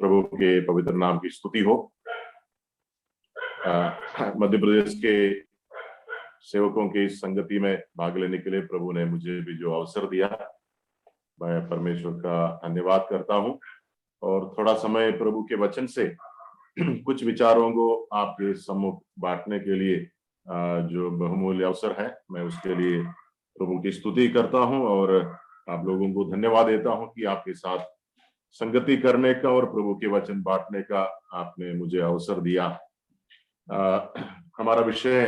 प्रभु के पवित्र नाम की स्तुति हो। मध्य प्रदेश के सेवकों की इस संगति में भाग लेने के लिए प्रभु ने मुझे भी जो अवसर दिया, मैं परमेश्वर का धन्यवाद करता हूं और थोड़ा समय प्रभु के वचन से कुछ विचारों को आपके सम्मुख बांटने के लिए जो बहुमूल्य अवसर है, मैं उसके लिए प्रभु की स्तुति करता हूं और आप लोगों को धन्यवाद देता हूं कि आपके साथ संगति करने का और प्रभु के वचन बांटने का आपने मुझे अवसर दिया। हमारा विषय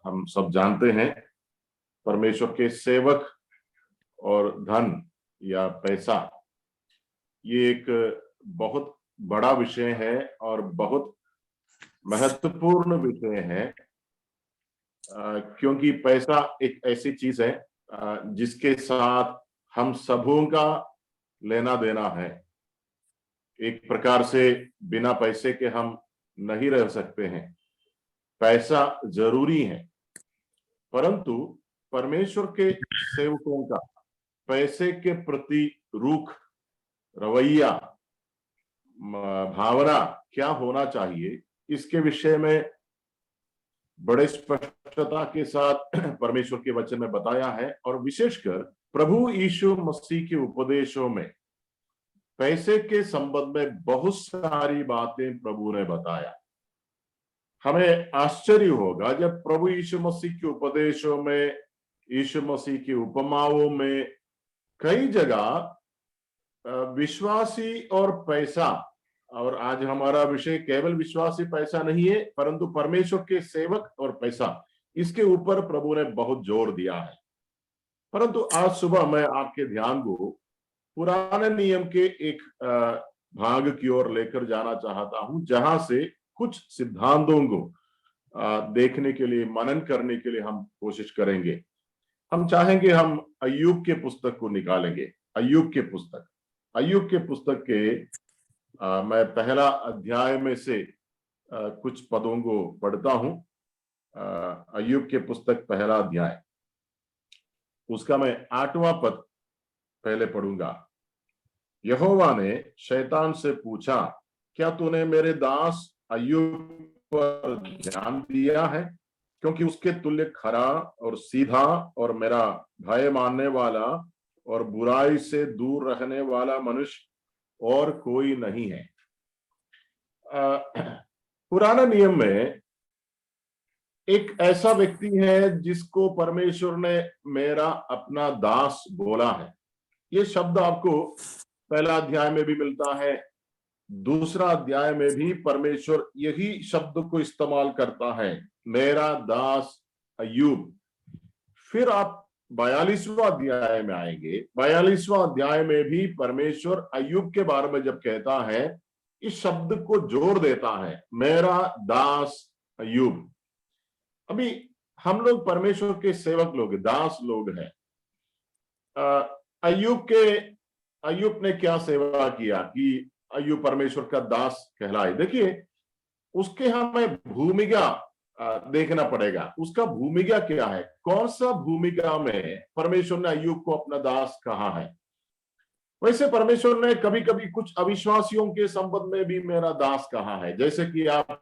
हम सब जानते हैं, परमेश्वर के सेवक और धन या पैसा। ये एक बहुत बड़ा विषय है और बहुत महत्वपूर्ण विषय है, क्योंकि पैसा एक ऐसी चीज है जिसके साथ हम सबों का लेना देना है। एक प्रकार से बिना पैसे के हम नहीं रह सकते हैं। पैसा जरूरी है, परंतु परमेश्वर के सेवकों का पैसे के प्रति रुख, रवैया, भावना क्या होना चाहिए, इसके विषय में बड़े स्पष्टता के साथ परमेश्वर के वचन में बताया है। और विशेषकर प्रभु यीशु मसीह के उपदेशों में पैसे के संबंध में बहुत सारी बातें प्रभु ने बताया। हमें आश्चर्य होगा जब प्रभु यीशु मसीह के उपदेशों में, यीशु मसीह की उपमाओं में कई जगह विश्वासी और पैसा, और आज हमारा विषय केवल विश्वासी पैसा नहीं है परंतु परमेश्वर के सेवक और पैसा, इसके ऊपर प्रभु ने बहुत जोर दिया है। परंतु आज सुबह मैं आपके ध्यान को पुराने नियम के एक भाग की ओर लेकर जाना चाहता हूं, जहां से कुछ सिद्धांतों को देखने के लिए, मनन करने के लिए हम कोशिश करेंगे। हम चाहेंगे हम अय्यूब के पुस्तक को निकालेंगे। अय्यूब के पुस्तक के मैं पहला अध्याय में से कुछ पदों को पढ़ता हूं। अय्यूब के पुस्तक पहला अध्याय, उसका मैं 8वां पद पहले पढ़ूंगा। यहोवा ने शैतान से पूछा, क्या तूने मेरे दास अय्यूब पर ध्यान दिया है? क्योंकि उसके तुल्य खरा और सीधा और मेरा भय मानने वाला और बुराई से दूर रहने वाला मनुष्य और कोई नहीं है। पुराने नियम में एक ऐसा व्यक्ति है जिसको परमेश्वर ने मेरा अपना दास बोला है। ये शब्द आपको पहला अध्याय में भी मिलता है, दूसरा अध्याय में भी परमेश्वर यही शब्द को इस्तेमाल करता है, मेरा दास अय्यूब। फिर आप 42वां अध्याय में आएंगे। 42वां अध्याय में भी परमेश्वर अय्यूब के बारे में जब कहता है, इस शब्द को जोर देता है, मेरा दास अय्यूब। अभी हम लोग परमेश्वर के सेवक लोग, दास लोग हैं। अय्यूब ने क्या सेवा किया कि अय्यूब परमेश्वर का दास कहलाए? देखिए, उसके हमें भूमिका देखना पड़ेगा। उसका भूमिका क्या है? कौन सा भूमिका में परमेश्वर ने अय्यूब को अपना दास कहा है? वैसे परमेश्वर ने कभी कभी कुछ अविश्वासियों के संबंध में भी मेरा दास कहा है। जैसे कि आप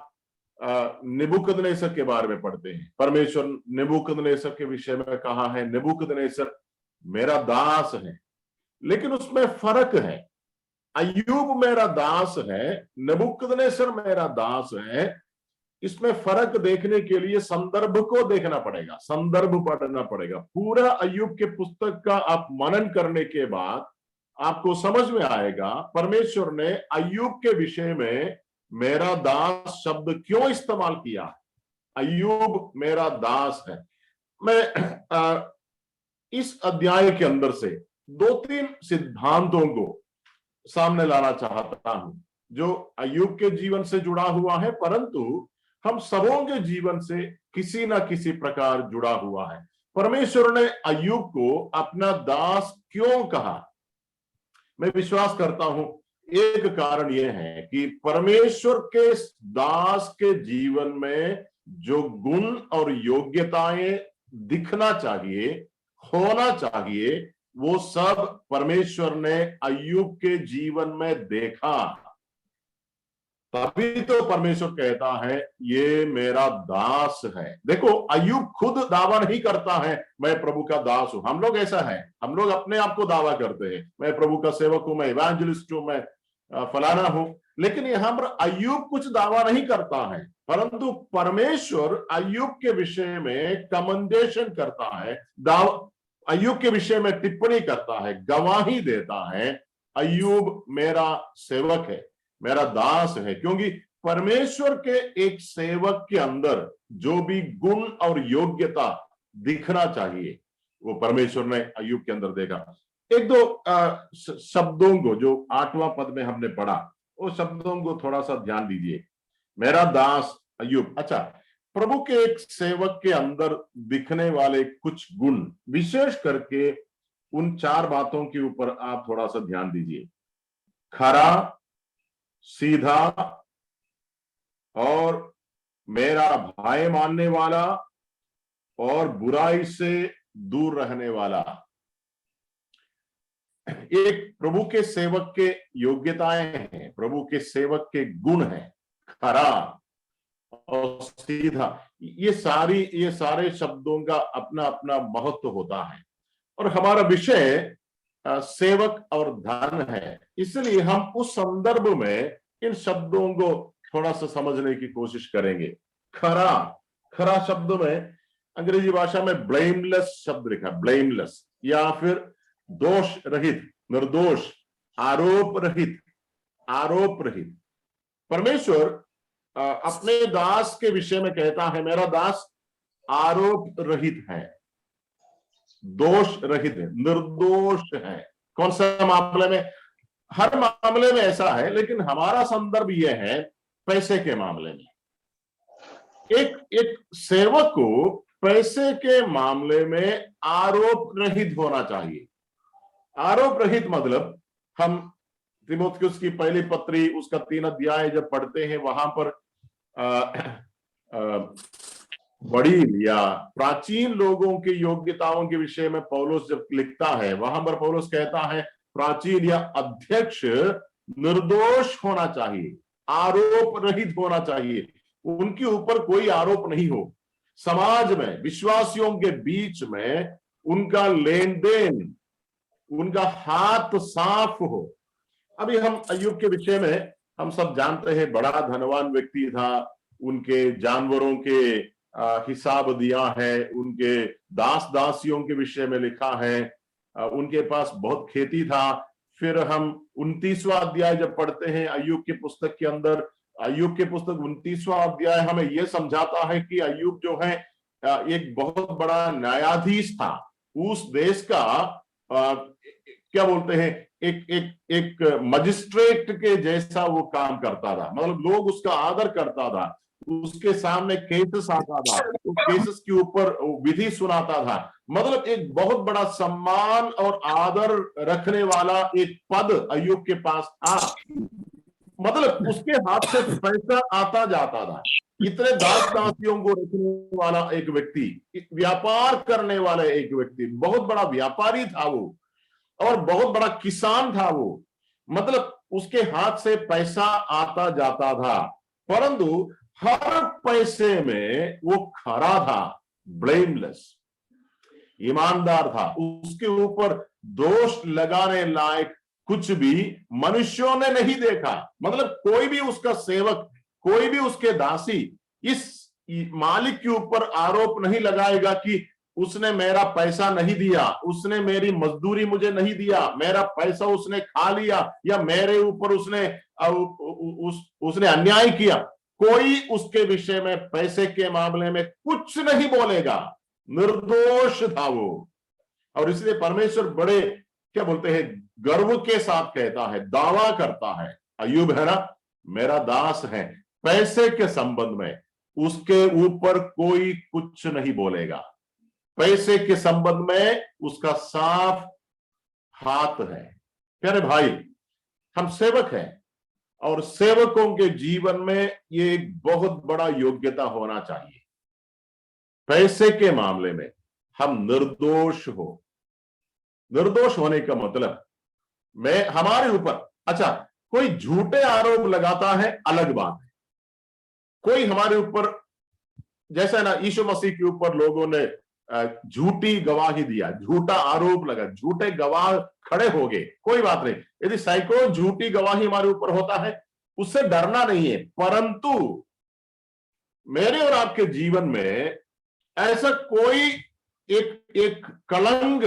नेबूकदनेस्सर के बारे में पढ़ते हैं, परमेश्वर नेबूकदनेस्सर के विषय में कहा है, नेबूकदनेस्सर मेरा दास है। लेकिन उसमें फर्क है, अय्यूब मेरा दास है, नेबूकदनेस्सर मेरा दास है। इसमें फर्क देखने के लिए संदर्भ को देखना पड़ेगा, संदर्भ पढ़ना पड़ेगा। पूरा अय्यूब के पुस्तक का आप मनन करने के बाद आपको समझ में आएगा परमेश्वर ने अय्यूब के विषय में मेरा दास शब्द क्यों इस्तेमाल किया। अय्यूब मेरा दास है। मैं इस अध्याय के अंदर से 2-3 सिद्धांतों को सामने लाना चाहता हूं जो अय्यूब के जीवन से जुड़ा हुआ है, परंतु हम सबों के जीवन से किसी ना किसी प्रकार जुड़ा हुआ है। परमेश्वर ने अय्यूब को अपना दास क्यों कहा? मैं विश्वास करता हूं एक कारण यह है कि परमेश्वर के दास के जीवन में जो गुण और योग्यताएं दिखना चाहिए, होना चाहिए, वो सब परमेश्वर ने अय्यूब के जीवन में देखा। तभी तो परमेश्वर कहता है ये मेरा दास है। देखो, अय्यूब खुद दावा नहीं करता है मैं प्रभु का दास हूं। हम लोग ऐसा है, हम लोग अपने आप को दावा करते हैं, मैं प्रभु का सेवक हूं, मैं इवेंजलिस्ट हूं, मैं फलाना हूं। लेकिन यहां पर अय्यूब कुछ दावा नहीं करता है, परंतु परमेश्वर अय्यूब के विषय में कमेंडेशन करता है, अय्यूब के विषय में टिप्पणी करता है, गवाही देता है, अय्यूब मेरा सेवक है, मेरा दास है। क्योंकि परमेश्वर के एक सेवक के अंदर जो भी गुण और योग्यता दिखना चाहिए वो परमेश्वर ने अय्यूब के अंदर देखा। एक दो शब्दों को जो 8वां पद में हमने पढ़ा, वो शब्दों को थोड़ा सा ध्यान दीजिए। मेरा दास अय्यूब। अच्छा, प्रभु के एक सेवक के अंदर दिखने वाले कुछ गुण, विशेष करके उन 4 बातों के ऊपर आप थोड़ा सा ध्यान दीजिए। खरा, सीधा और मेरा भय मानने वाला और बुराई से दूर रहने वाला। एक प्रभु के सेवक के योग्यताएं हैं, प्रभु के सेवक के गुण हैं, खरा और सीधा। ये सारे शब्दों का अपना अपना महत्व होता है। और हमारा विषय सेवक और धन है, इसलिए हम उस संदर्भ में इन शब्दों को थोड़ा सा समझने की कोशिश करेंगे। खरा, खरा शब्द में अंग्रेजी भाषा में ब्लेमलेस शब्द लिखा, ब्लेमलेस, या फिर दोष रहित, निर्दोष, आरोप रहित, आरोप रहित। परमेश्वर अपने दास के विषय में कहता है मेरा दास आरोप रहित है, दोष रहित है, निर्दोष है। कौन सा मामले में? हर मामले में ऐसा है, लेकिन हमारा संदर्भ यह है पैसे के मामले में। एक सेवक को पैसे के मामले में आरोप रहित होना चाहिए। आरोप रहित मतलब, हम तीमुथियुस की पहली पत्री उसका 3 अध्याय जब पढ़ते हैं, वहां पर बड़ी या प्राचीन लोगों की योग्यताओं के विषय में पौलुस जब लिखता है, वहां पर पौलुस कहता है प्राचीन या अध्यक्ष निर्दोष होना चाहिए, आरोप रहित होना चाहिए, उनके ऊपर कोई आरोप नहीं हो। समाज में विश्वासियों के बीच में उनका लेन देन, उनका हाथ साफ हो। अभी हम अय्यूब के विषय में हम सब जानते हैं, बड़ा धनवान व्यक्ति था, उनके जानवरों के हिसाब दिया है, उनके दास दासियों के विषय में लिखा है, उनके पास बहुत खेती था। फिर हम 29वां अध्याय जब पढ़ते हैं अय्यूब की पुस्तक के अंदर, अय्यूब के पुस्तक 29वां अध्याय हमें यह समझाता है कि अय्यूब जो है एक बहुत बड़ा न्यायाधीश था उस देश का, क्या बोलते हैं, एक मजिस्ट्रेट के जैसा वो काम करता था। मतलब लोग उसका आदर करता था, उसके सामने केसेस आता था, उस केसेस के ऊपर विधि सुनाता था। मतलब एक बहुत बड़ा सम्मान और आदर रखने वाला एक पद अय्यूब के पास था। मतलब उसके हाथ से पैसा आता जाता था। इतने दास दासियों को रखने वाला एक व्यक्ति, व्यापार करने वाला एक व्यक्ति, बहुत बड़ा व्यापारी था वो, और बहुत बड़ा किसान था वो। मतलब उसके हाथ से पैसा आता जाता था, परंतु हर पैसे में वो खरा था, ब्लेमलेस, ईमानदार था। उसके ऊपर दोष लगाने लायक कुछ भी मनुष्यों ने नहीं देखा। मतलब कोई भी उसका सेवक, कोई भी उसके दासी इस मालिक के ऊपर आरोप नहीं लगाएगा कि उसने मेरा पैसा नहीं दिया, उसने मेरी मजदूरी मुझे नहीं दिया, मेरा पैसा उसने खा लिया, या मेरे ऊपर उसने अन्याय किया। कोई उसके विषय में पैसे के मामले में कुछ नहीं बोलेगा, निर्दोष था वो। और इसलिए परमेश्वर बड़े, क्या बोलते हैं, गर्व के साथ कहता है, दावा करता है, अय्यूब है ना मेरा दास है, पैसे के संबंध में उसके ऊपर कोई कुछ नहीं बोलेगा। पैसे के संबंध में उसका साफ हाथ है। प्यारे भाई, हम सेवक हैं, और सेवकों के जीवन में ये एक बहुत बड़ा योग्यता होना चाहिए, पैसे के मामले में हम निर्दोष हो। निर्दोष होने का मतलब मैं हमारे ऊपर, अच्छा कोई झूठे आरोप लगाता है, अलग बात है। कोई हमारे ऊपर, जैसा ना यीशु मसीह के ऊपर लोगों ने झूठी गवाही दिया, झूठा आरोप लगा, झूठे गवाह खड़े हो गए, कोई बात नहीं। यदि सैकड़ों झूठी गवाही हमारे ऊपर होता है, उससे डरना नहीं है। परंतु मेरे और आपके जीवन में ऐसा कोई एक कलंक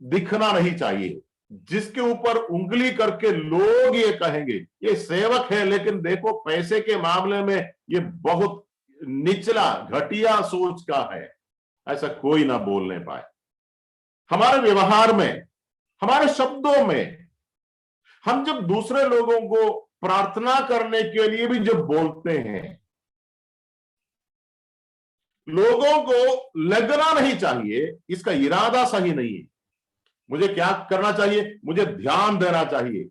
दिखना नहीं चाहिए जिसके ऊपर उंगली करके लोग ये कहेंगे ये सेवक है, लेकिन देखो पैसे के मामले में ये बहुत निचला घटिया सोच का है। ऐसा कोई ना बोलने पाए। हमारे व्यवहार में, हमारे शब्दों में, हम जब दूसरे लोगों को प्रार्थना करने के लिए भी जब बोलते हैं, लोगों को लगना नहीं चाहिए इसका इरादा सही नहीं है। मुझे क्या करना चाहिए? मुझे ध्यान देना चाहिए,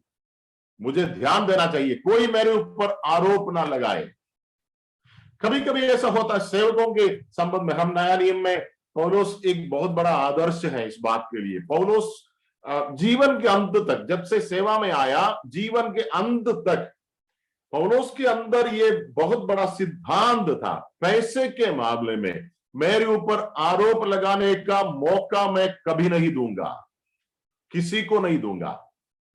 मुझे ध्यान देना चाहिए, कोई मेरे ऊपर आरोप ना लगाए। कभी कभी ऐसा होता है सेवकों के संबंध में। हम नया नियम में पौलुस एक बहुत बड़ा आदर्श है इस बात के लिए। पौलुस जीवन के अंत तक, जब से सेवा में आया, जीवन के अंत तक पौलुस के अंदर ये बहुत बड़ा सिद्धांत था, पैसे के मामले में मेरे ऊपर आरोप लगाने का मौका मैं कभी नहीं दूंगा, किसी को नहीं दूंगा।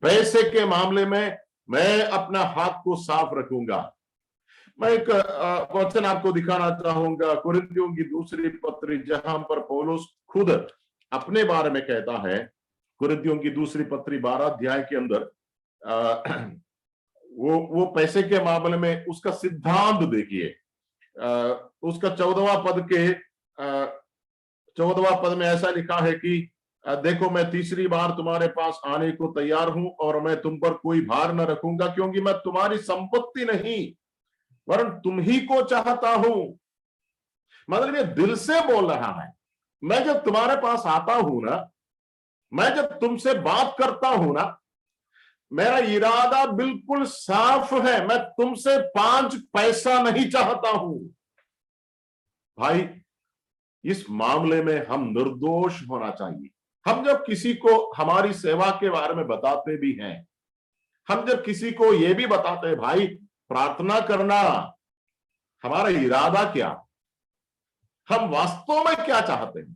पैसे के मामले में मैं अपना हाथ को साफ रखूंगा। मैं एक वचन आपको दिखाना चाहूंगा, कुरिन्थियों की दूसरी पत्री, जहां पर पौलुस खुद अपने बारे में कहता है। कुरिन्थियों की दूसरी पत्री 12 अध्याय के अंदर वो पैसे के मामले में उसका सिद्धांत देखिए। उसका 14वां पद के 14वां पद में ऐसा लिखा है कि देखो मैं तीसरी बार तुम्हारे पास आने को तैयार हूं और मैं तुम पर कोई भार न रखूंगा, क्योंकि मैं तुम्हारी संपत्ति नहीं वरन तुम ही को चाहता हूं। मतलब ये दिल से बोल रहा है। मैं जब तुम्हारे पास आता हूं ना, मैं जब तुमसे बात करता हूं ना, मेरा इरादा बिल्कुल साफ है, मैं तुमसे 5 पैसा नहीं चाहता हूं। भाई, इस मामले में हम निर्दोष होना चाहिए। हम जब किसी को हमारी सेवा के बारे में बताते भी हैं, हम जब किसी को यह भी बताते हैं भाई प्रार्थना करना, हमारा इरादा क्या, हम वास्तव में क्या चाहते हैं?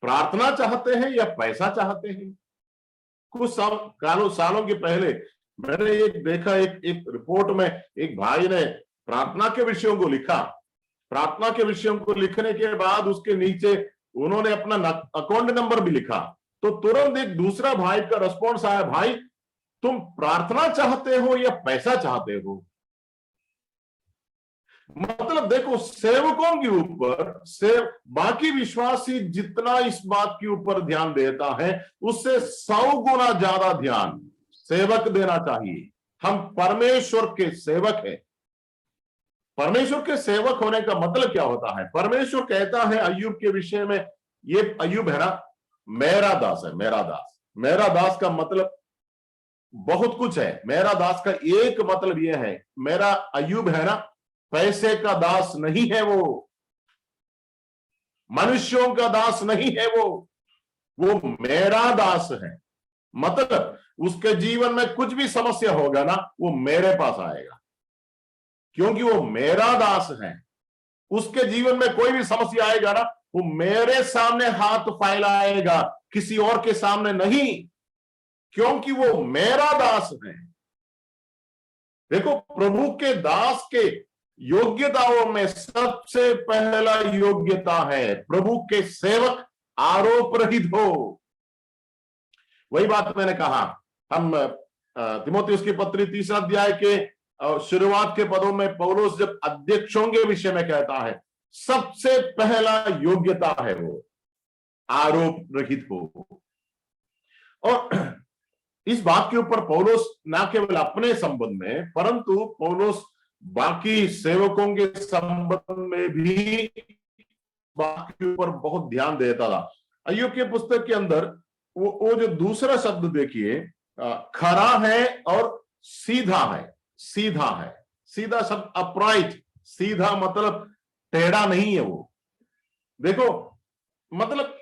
प्रार्थना चाहते हैं या पैसा चाहते हैं? कुछ सालों के पहले मैंने एक देखा, एक रिपोर्ट में एक भाई ने प्रार्थना के विषयों को लिखा। प्रार्थना के विषयों को लिखने के बाद उसके नीचे उन्होंने अपना अकाउंट नंबर भी लिखा। तो तुरंत एक दूसरा भाई का रिस्पॉन्स आया, भाई तुम प्रार्थना चाहते हो या पैसा चाहते हो? मतलब देखो, सेवकों के ऊपर बाकी विश्वासी जितना इस बात के ऊपर ध्यान देता है, उससे 100 गुना ज्यादा ध्यान सेवक देना चाहिए। हम परमेश्वर के सेवक हैं। परमेश्वर के सेवक होने का मतलब क्या होता है? परमेश्वर कहता है अय्यूब के विषय में, ये अय्यूब है ना मेरा दास है, मेरा दास। मेरा दास का मतलब बहुत कुछ है। मेरा दास का एक मतलब यह है, मेरा अय्यूब है ना पैसे का दास नहीं है, वो मनुष्यों का दास नहीं है, वो मेरा दास है। मतलब उसके जीवन में कुछ भी समस्या होगा ना, वो मेरे पास आएगा, क्योंकि वो मेरा दास है। उसके जीवन में कोई भी समस्या आएगा ना, वो मेरे सामने हाथ फैलाएगा, किसी और के सामने नहीं, क्योंकि वो मेरा दास है। देखो, प्रभु के दास के योग्यताओं में सबसे पहला योग्यता है प्रभु के सेवक आरोप रहित हो। वही बात मैंने कहा, हम तिमोथियुस की पत्री 3 अध्याय के शुरुआत के पदों में पौलुस जब अध्यक्षों के विषय में कहता है, सबसे पहला योग्यता है वो आरोप रहित हो। और इस बात के ऊपर पौलुस न केवल अपने संबंध में, परंतु पौलुस बाकी सेवकों के संबंध में भी बात के ऊपर बहुत ध्यान देता था। अय्यूब की पुस्तक के अंदर वो जो दूसरा शब्द देखिए, खरा है और सीधा है। सीधा है, सीधा शब्द अपराइट, सीधा मतलब टेढ़ा नहीं है वो। देखो, मतलब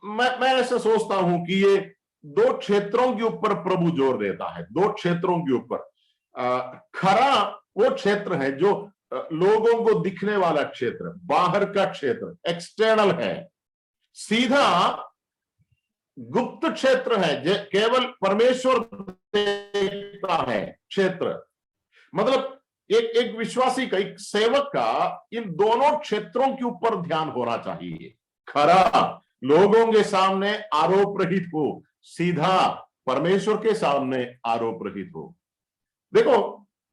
मैं ऐसा सोचता हूं कि ये दो क्षेत्रों के ऊपर प्रभु जोर देता है, दो क्षेत्रों के ऊपर। खरा वो क्षेत्र है जो लोगों को दिखने वाला क्षेत्र, बाहर का क्षेत्र, एक्सटर्नल है। सीधा गुप्त क्षेत्र है, केवल परमेश्वर देखता है क्षेत्र। मतलब एक विश्वासी का, एक सेवक का इन दोनों क्षेत्रों के ऊपर ध्यान होना चाहिए। खरा लोगों के सामने आरोप रहित हो, सीधा परमेश्वर के सामने आरोप रहित हो। देखो,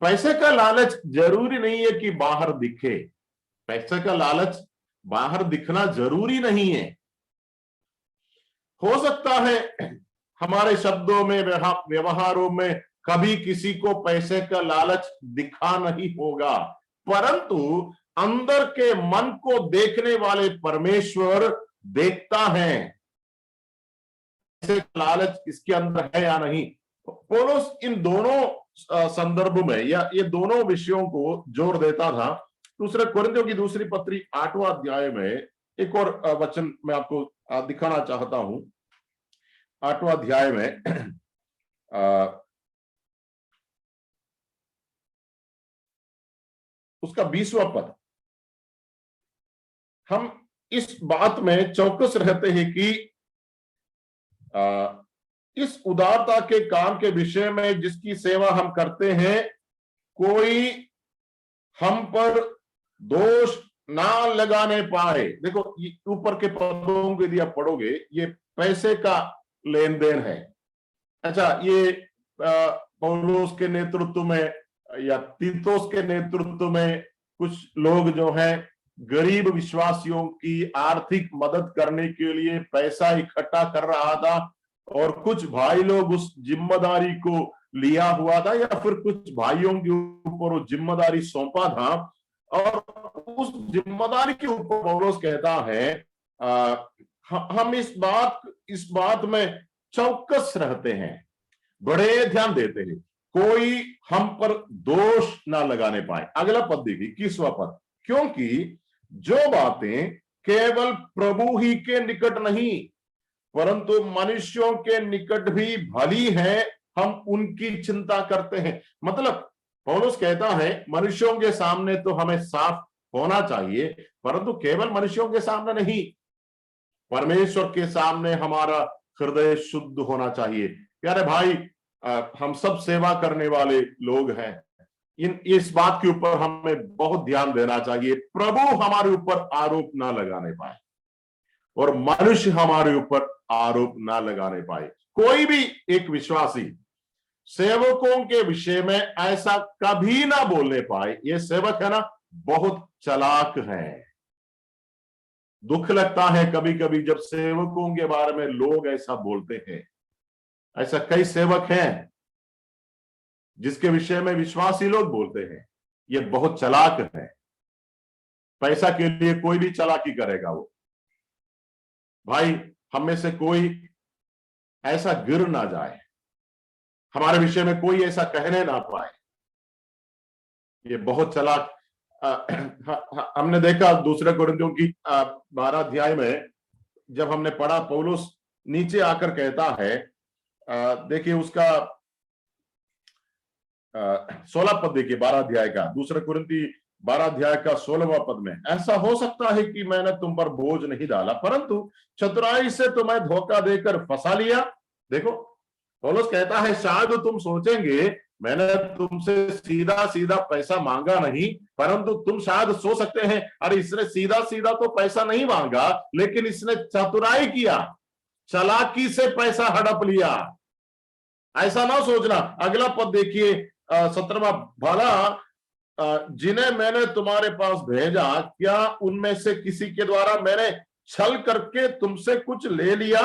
पैसे का लालच जरूरी नहीं है कि बाहर दिखे, पैसे का लालच बाहर दिखना जरूरी नहीं है। हो सकता है हमारे शब्दों में, व्यवहारों में कभी किसी को पैसे का लालच दिखा नहीं होगा, परंतु अंदर के मन को देखने वाले परमेश्वर देखता है, पैसे का लालच इसके अंदर है या नहीं। पौलुस इन दोनों संदर्भ में या ये दोनों विषयों को जोर देता था। दूसरे कोरिन्थियों की दूसरी पत्री 8वां अध्याय में एक और वचन मैं आपको दिखाना चाहता हूं। 8वां अध्याय में उसका 20वां पद, हम इस बात में चौकस रहते हैं कि इस उदारता के काम के विषय में जिसकी सेवा हम करते हैं, कोई हम पर दोष ना लगाने पाए। देखो, ऊपर के पदों के यदि आप पढ़ोगे, ये पैसे का लेन देन है। अच्छा, ये पौलुस के नेतृत्व में या तीतुस के नेतृत्व में कुछ लोग जो हैं गरीब विश्वासियों की आर्थिक मदद करने के लिए पैसा इकट्ठा कर रहा था, और कुछ भाई लोग उस जिम्मेदारी को लिया हुआ था, या फिर कुछ भाइयों के ऊपर वो जिम्मेदारी सौंपा था, और उस जिम्मेदारी के ऊपर पौलुस कहता है हम इस बात में चौकस रहते हैं, बड़े ध्यान देते हैं, कोई हम पर दोष ना लगाने पाए। अगला पद देखिए, 21वां पद, क्योंकि जो बातें केवल प्रभु ही के निकट नहीं परंतु मनुष्यों के निकट भी भली है, हम उनकी चिंता करते हैं। मतलब पौलुस कहता है मनुष्यों के सामने तो हमें साफ होना चाहिए, परंतु केवल मनुष्यों के सामने नहीं, परमेश्वर के सामने हमारा हृदय शुद्ध होना चाहिए। प्यारे भाई, हम सब सेवा करने वाले लोग हैं, इस बात के ऊपर हमें बहुत ध्यान देना चाहिए। प्रभु हमारे ऊपर आरोप ना लगाने पाए और मनुष्य हमारे ऊपर आरोप ना लगाने पाए। कोई भी एक विश्वासी सेवकों के विषय में ऐसा कभी ना बोलने पाए। ये सेवक है ना, बहुत चालाक है। दुख लगता है कभी कभी जब सेवकों के बारे में लोग ऐसा बोलते हैं। ऐसा कई सेवक हैं जिसके विषय में विश्वासी लोग बोलते हैं ये बहुत चालाक है, पैसा के लिए कोई भी चालाकी करेगा वो। भाई, हम में से कोई ऐसा गिर ना जाए, हमारे विषय में कोई ऐसा कहने ना पाए, ये बहुत चालाक। हमने देखा दूसरे कोरिन्थियों की 12 अध्याय में जब हमने पढ़ा, पौलुस नीचे आकर कहता है, देखिए उसका 16 पद देखिए, 12 अध्याय का, दूसरे कोरिन्थी 12 अध्याय का 16वां पद में, ऐसा हो सकता है कि मैंने तुम पर बोझ नहीं डाला परंतु चतुराई से तुम्हें धोखा देकर फंसा लिया। देखो, पौलुस कहता है शायद तुम सोचेंगे मैंने तुमसे सीधा सीधा पैसा मांगा नहीं, परंतु तुम शायद सोच सकते हैं अरे इसने सीधा सीधा तो पैसा नहीं मांगा, लेकिन इसने चतुराई किया, चालाकी से पैसा हड़प लिया। ऐसा ना सोचना। अगला पद देखिए, 17वां, भला जिन्हें मैंने तुम्हारे पास भेजा, क्या उनमें से किसी के द्वारा मैंने छल करके तुमसे कुछ ले लिया?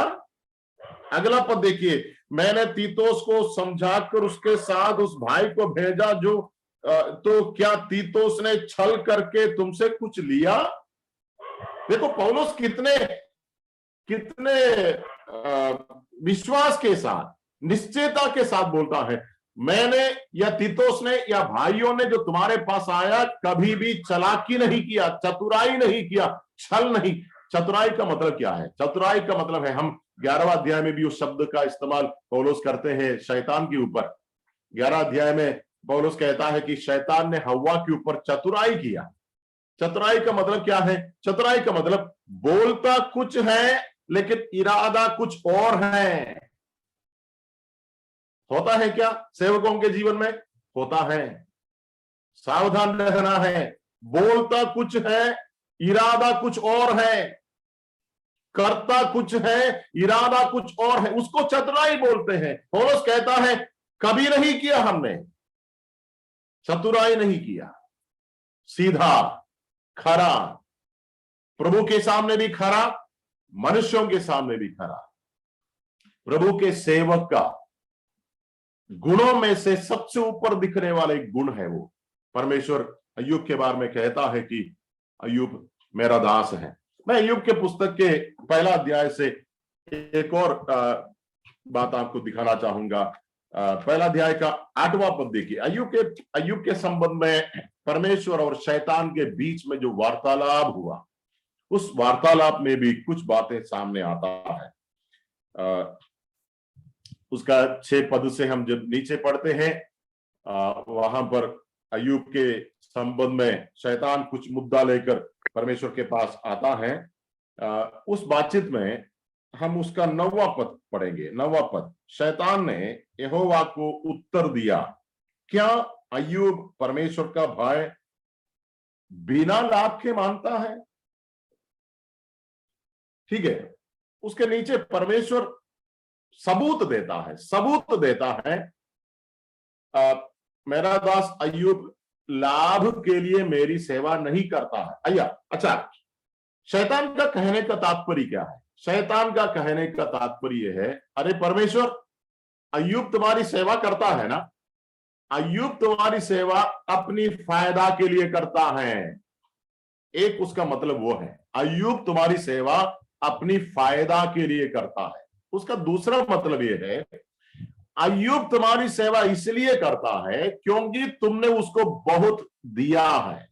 अगला पद देखिए, मैंने तीतुस को समझाकर उसके साथ उस भाई को भेजा, जो तो क्या तीतुस ने छल करके तुमसे कुछ लिया? देखो पौलुस कितने विश्वास के साथ, निश्चयता के साथ बोलता है, मैंने या तीतुस ने या भाइयों ने जो तुम्हारे पास आया कभी भी चालाकी नहीं किया, चतुराई नहीं किया, छल नहीं। चतुराई का मतलब क्या है? चतुराई का मतलब है, हम 11वां अध्याय में भी उस शब्द का इस्तेमाल पौलुस करते हैं शैतान के ऊपर। 11 अध्याय में पौलुस कहता है कि शैतान ने हव्वा के ऊपर चतुराई किया। चतुराई का मतलब क्या है? चतुराई का मतलब बोलता कुछ है लेकिन इरादा कुछ और है। होता है क्या सेवकों के जीवन में? होता है। सावधान रहना है। बोलता कुछ है, इरादा कुछ और है। करता कुछ है, इरादा कुछ और है, उसको चतुराई बोलते हैं। पौलुस कहता है कभी नहीं किया हमने, चतुराई नहीं किया, सीधा खरा, प्रभु के सामने भी खरा, मनुष्यों के सामने भी खरा। प्रभु के सेवक का गुणों में से सबसे ऊपर दिखने वाला एक गुण है वो। परमेश्वर अय्यूब के बारे में कहता है कि अय्यूब मेरा दास है। मैं अय्यूब के पुस्तक के पहला अध्याय से एक और बात आपको दिखाना चाहूंगा। पहला अध्याय का 8वां पद देखिए। अय्यूब के संबंध में परमेश्वर और शैतान के बीच में जो वार्तालाप हुआ, उस वार्तालाप में भी कुछ बातें सामने आता है। उसका 6 पद से हम जब नीचे पढ़ते हैं, वहां पर अय्यूब के संबंध में शैतान कुछ मुद्दा लेकर परमेश्वर के पास आता है। उस बातचीत में हम उसका 9वां पद पढ़ेंगे। 9वां पद, शैतान ने यहोवा को उत्तर दिया, क्या अय्यूब परमेश्वर का भय बिना लाभ के मानता है? ठीक है, उसके नीचे परमेश्वर सबूत देता है मेरा दास अय्यूब लाभ के लिए मेरी सेवा नहीं करता है। अच्छा, शैतान का कहने का तात्पर्य क्या है? शैतान का कहने का तात्पर्य है, अरे परमेश्वर, अय्यूब तुम्हारी सेवा करता है ना, अय्यूब तुम्हारी सेवा अपनी फायदा के लिए करता है। एक उसका मतलब वो है, अय्यूब तुम्हारी सेवा अपनी फायदा के लिए करता है। उसका दूसरा मतलब ये है, अय्यूब तुम्हारी सेवा इसलिए करता है क्योंकि तुमने उसको बहुत दिया है,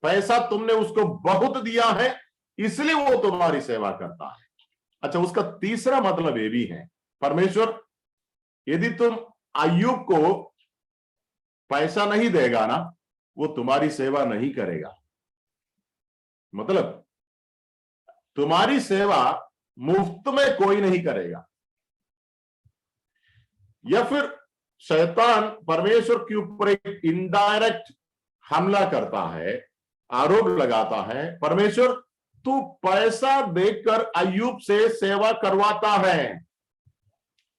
पैसा तुमने उसको बहुत दिया है, इसलिए वो तुम्हारी सेवा करता है। अच्छा, उसका तीसरा मतलब ये भी है, परमेश्वर यदि तुम अय्यूब को पैसा नहीं देगा ना, वो तुम्हारी सेवा नहीं करेगा। मतलब तुम्हारी सेवा मुफ्त में कोई नहीं करेगा। या फिर शैतान परमेश्वर के ऊपर एक इनडायरेक्ट हमला करता है, आरोप लगाता है, परमेश्वर तू पैसा देकर अय्यूब से सेवा करवाता है।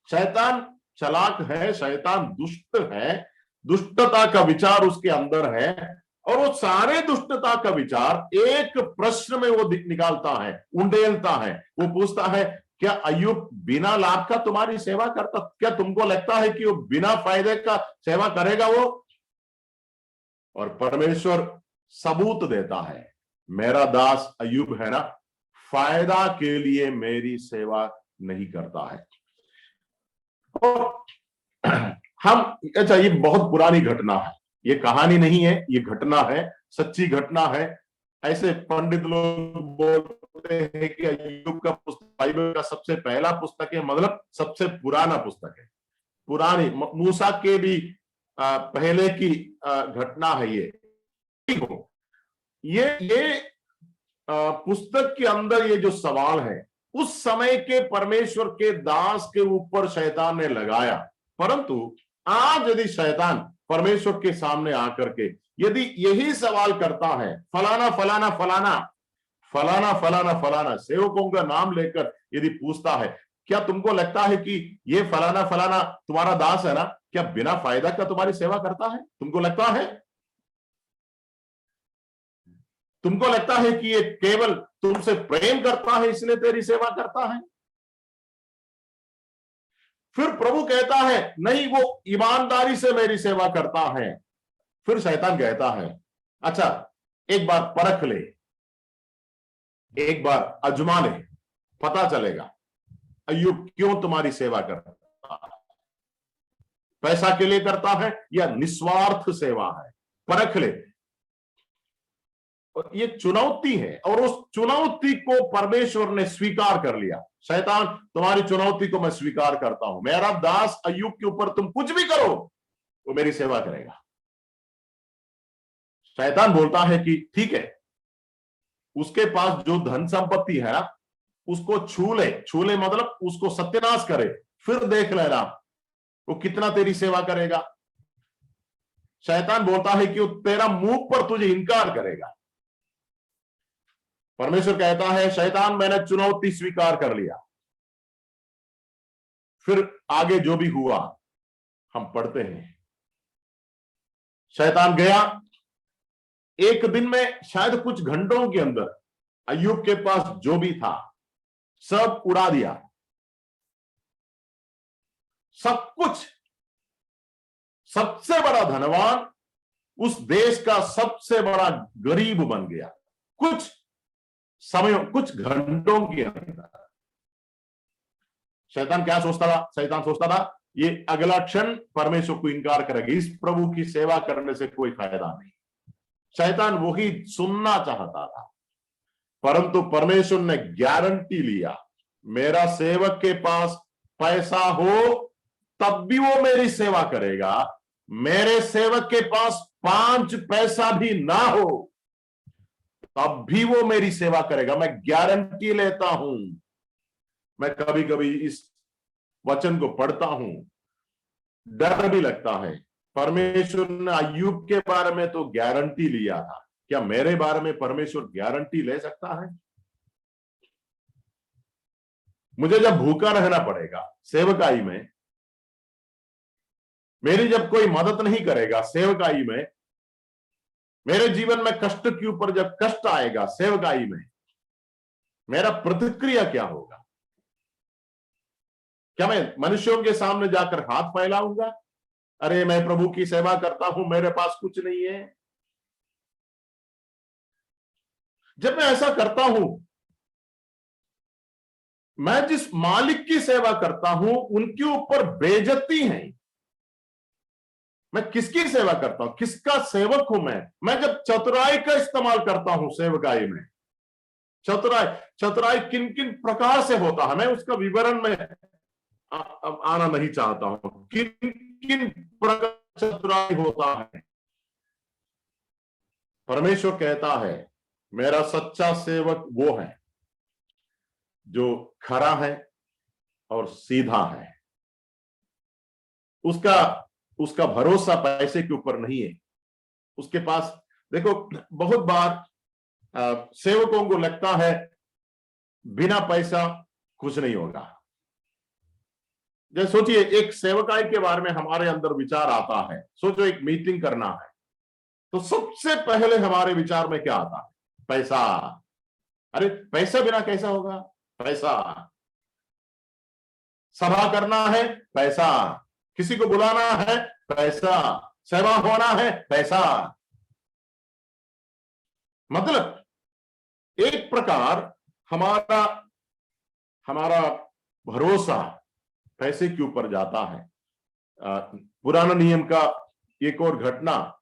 शैतान चालाक है, शैतान दुष्ट है, दुष्टता का विचार उसके अंदर है, और वो सारे दुष्टता का विचार एक प्रश्न में वो निकालता है, उंडेलता है। वो पूछता है, क्या अय्यूब बिना लाभ का तुम्हारी सेवा करता? क्या तुमको लगता है कि वो बिना फायदे का सेवा करेगा वो? और परमेश्वर सबूत देता है, मेरा दास अय्यूब है ना, फायदा के लिए मेरी सेवा नहीं करता है। और हम, अच्छा, ये बहुत पुरानी घटना है, ये कहानी नहीं है, ये घटना है, सच्ची घटना है। ऐसे पंडित लोग बोलते हैं कि अय्यूब का पुस्तक बाइबल का सबसे पहला पुस्तक है, मतलब सबसे पुराना पुस्तक है। पुरानी, मूसा के भी पहले की घटना है ये। ये पुस्तक के अंदर ये जो सवाल है, उस समय के परमेश्वर के दास के ऊपर शैतान ने लगाया। परंतु आज यदि शैतान परमेश्वर के सामने आकर के यदि यही सवाल करता है, फलाना फलाना फलाना फलाना फलाना फलाना सेवकों का नाम लेकर यदि पूछता है, क्या तुमको लगता है कि ये फलाना फलाना तुम्हारा दास है ना, क्या बिना फायदा का तुम्हारी सेवा करता है? तुमको लगता है? तुमको लगता है कि ये केवल तुमसे प्रेम करता है इसलिए तेरी सेवा करता है? फिर प्रभु कहता है नहीं, वो ईमानदारी से मेरी सेवा करता है। फिर शैतान कहता है, अच्छा एक बार परख ले, एक बार अजमा ले, पता चलेगा अय्यूब क्यों तुम्हारी सेवा करता है, पैसा के लिए करता है या निस्वार्थ सेवा है, परख ले। और ये चुनौती है, और उस चुनौती को परमेश्वर ने स्वीकार कर लिया। शैतान, तुम्हारी चुनौती को मैं स्वीकार करता हूं, मेरा दास अय्यूब के ऊपर तुम कुछ भी करो, वो मेरी सेवा करेगा। शैतान बोलता है कि ठीक है, उसके पास जो धन संपत्ति है ना, उसको छू ले मतलब उसको सत्यानाश करे, फिर देख लेना वो कितना तेरी सेवा करेगा। शैतान बोलता है कि वो तेरा मुंह पर तुझे इनकार करेगा। परमेश्वर कहता है, शैतान मैंने चुनौती स्वीकार कर लिया। फिर आगे जो भी हुआ हम पढ़ते हैं। शैतान गया, एक दिन में शायद कुछ घंटों के अंदर अय्यूब के पास जो भी था सब उड़ा दिया, सब कुछ। सबसे बड़ा धनवान उस देश का सबसे बड़ा गरीब बन गया कुछ समय, कुछ घंटों के अंदर। शैतान क्या सोचता था? शैतान सोचता था ये अगला क्षण परमेश्वर को इनकार करेगा, इस प्रभु की सेवा करने से कोई फायदा नहीं। शैतान वही सुनना चाहता था, परंतु परमेश्वर ने गारंटी लिया, मेरा सेवक के पास पैसा हो तब भी वो मेरी सेवा करेगा, मेरे सेवक के पास 5 पैसा भी ना हो तब भी वो मेरी सेवा करेगा, मैं गारंटी लेता हूं। मैं कभी कभी इस वचन को पढ़ता हूं, डर भी लगता है। परमेश्वर ने अय्यूब के बारे में तो गारंटी लिया था, क्या मेरे बारे में परमेश्वर गारंटी ले सकता है? मुझे जब भूखा रहना पड़ेगा सेवकाई में, मेरी जब कोई मदद नहीं करेगा सेवकाई में, मेरे जीवन में कष्ट के ऊपर जब कष्ट आएगा सेवकाई में, मेरा प्रतिक्रिया क्या होगा? क्या मैं मनुष्यों के सामने जाकर हाथ फैलाऊंगा, अरे मैं प्रभु की सेवा करता हूं, मेरे पास कुछ नहीं है? जब मैं ऐसा करता हूं, मैं जिस मालिक की सेवा करता हूं उनके ऊपर बेइज्जती है। मैं किसकी सेवा करता हूं, किसका सेवक हूं मैं जब चतुराई का इस्तेमाल करता हूं सेवकाई में, चतुराई किन किन प्रकार से होता है, मैं उसका विवरण में आना नहीं चाहता हूं। किन किन प्रकार चतुराई होता है? परमेश्वर कहता है, मेरा सच्चा सेवक वो है जो खरा है और सीधा है। उसका भरोसा पैसे के ऊपर नहीं है। उसके पास देखो, बहुत बार सेवकों को लगता है बिना पैसा कुछ नहीं होगा। जैसे सोचिए, एक सेवकाई के बारे में हमारे अंदर विचार आता है, सोचो एक मीटिंग करना है तो सबसे पहले हमारे विचार में क्या आता है? पैसा। अरे पैसा बिना कैसा होगा? पैसा। सभा करना है, पैसा। किसी को बुलाना है, पैसा। सेवा होना है, पैसा। मतलब एक प्रकार हमारा भरोसा पैसे के ऊपर जाता है। पुराना नियम का एक और घटना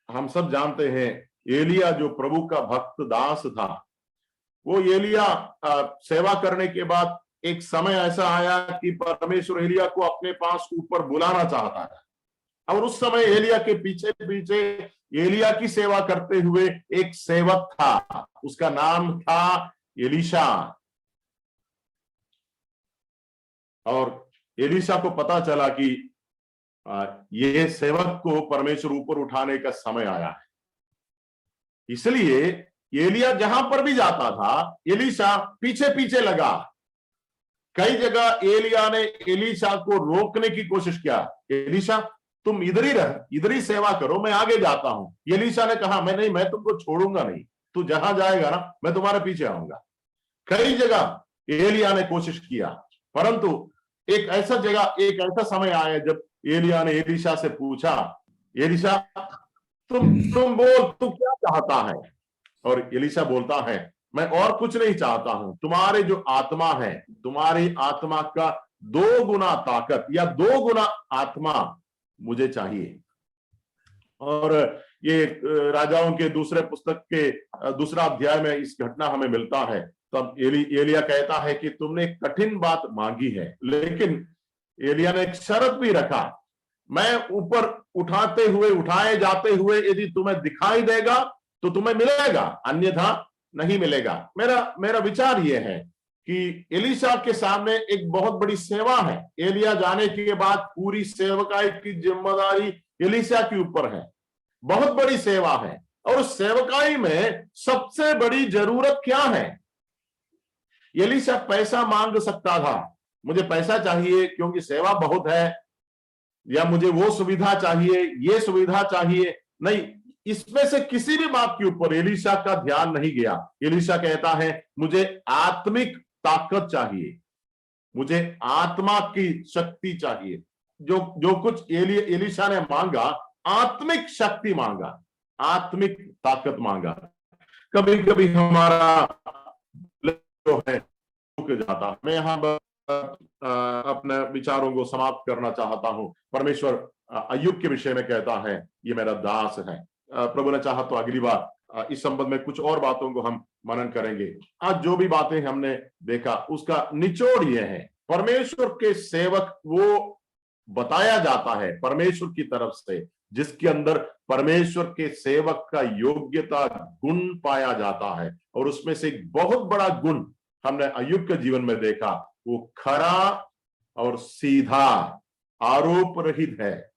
हम सब जानते हैं। एलिया जो प्रभु का भक्त दास था, वो एलिया सेवा करने के बाद एक समय ऐसा आया कि परमेश्वर एलिया को अपने पास ऊपर बुलाना चाहता था, और उस समय एलिया के पीछे पीछे एलिया की सेवा करते हुए एक सेवक था, उसका नाम था एलीशा। और एलीशा को पता चला कि ये सेवक को परमेश्वर ऊपर उठाने का समय आया है, इसलिए एलिया जहां पर भी जाता था एलीशा पीछे पीछे लगा। कई जगह एलिया ने एलीशा को रोकने की कोशिश किया, एलीशा तुम इधर ही रह, इधर ही सेवा करो, मैं आगे जाता हूं। एलीशा ने कहा मैं तुमको छोड़ूंगा नहीं, तू जहां जाएगा ना मैं तुम्हारे पीछे आऊंगा। कई जगह एलिया ने कोशिश किया, परंतु एक ऐसा समय आया जब एलिया ने एलीशा से पूछा, एलीशा तुम बोल, तू क्या चाहता है? और एलीशा बोलता है, मैं और कुछ नहीं चाहता हूं, तुम्हारे जो आत्मा है, तुम्हारी आत्मा का 2 गुना ताकत या 2 गुना आत्मा मुझे चाहिए। और ये राजाओं के दूसरे पुस्तक के दूसरा अध्याय में इस घटना हमें मिलता है। तब एलिया कहता है कि तुमने एक कठिन बात मांगी है, लेकिन एलिया ने एक शर्त भी रखा, मैं ऊपर उठाए जाते हुए यदि तुम्हें दिखाई देगा तो तुम्हें मिलेगा, अन्यथा नहीं मिलेगा। मेरा विचार यह है कि एलीशा के सामने एक बहुत बड़ी सेवा है। एलिया जाने के बाद पूरी सेवकाई की जिम्मेदारी एलीशा के ऊपर है, बहुत बड़ी सेवा है। और उस सेवकाई में सबसे बड़ी जरूरत क्या है? एलीशा पैसा मांग सकता था, मुझे पैसा चाहिए क्योंकि सेवा बहुत है, या मुझे वो सुविधा चाहिए, ये सुविधा चाहिए। नहीं, इसमें से किसी भी बात के ऊपर एलीशा का ध्यान नहीं गया। एलीशा कहता है मुझे आत्मिक ताकत चाहिए, मुझे आत्मा की शक्ति चाहिए। जो कुछ एलीशा ने मांगा, आत्मिक शक्ति मांगा, आत्मिक ताकत मांगा। कभी कभी हमारा जो है रुक जाता। मैं यहां अपने विचारों को समाप्त करना चाहता हूं। परमेश्वर अय्यूब के विषय में कहता है, ये मेरा दास है। प्रभु ने चाहा तो अगली बार इस संबंध में कुछ और बातों को हम मनन करेंगे। आज जो भी बातें हमने देखा उसका निचोड़ यह है, परमेश्वर के सेवक वो बताया जाता है परमेश्वर की तरफ से, जिसके अंदर परमेश्वर के सेवक का योग्यता गुण पाया जाता है। और उसमें से एक बहुत बड़ा गुण हमने अय्यूब के जीवन में देखा, वो खरा और सीधा, आरोप रहित है,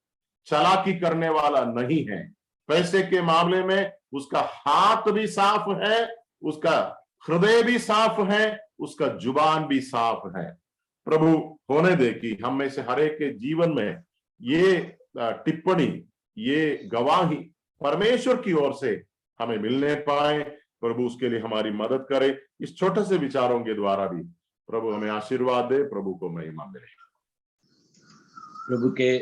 चालाकी करने वाला नहीं है। पैसे के मामले में उसका हाथ भी साफ है, उसका हृदय भी साफ है, उसका जुबान भी साफ है। प्रभु होने दे कि हम में से हर एक के जीवन में ये टिप्पणी, ये गवाही परमेश्वर की ओर से हमें मिलने पाए। प्रभु उसके लिए हमारी मदद करे। इस छोटे से विचारों के द्वारा भी प्रभु हमें आशीर्वाद दे। प्रभु को महिमा मिले। प्रभु के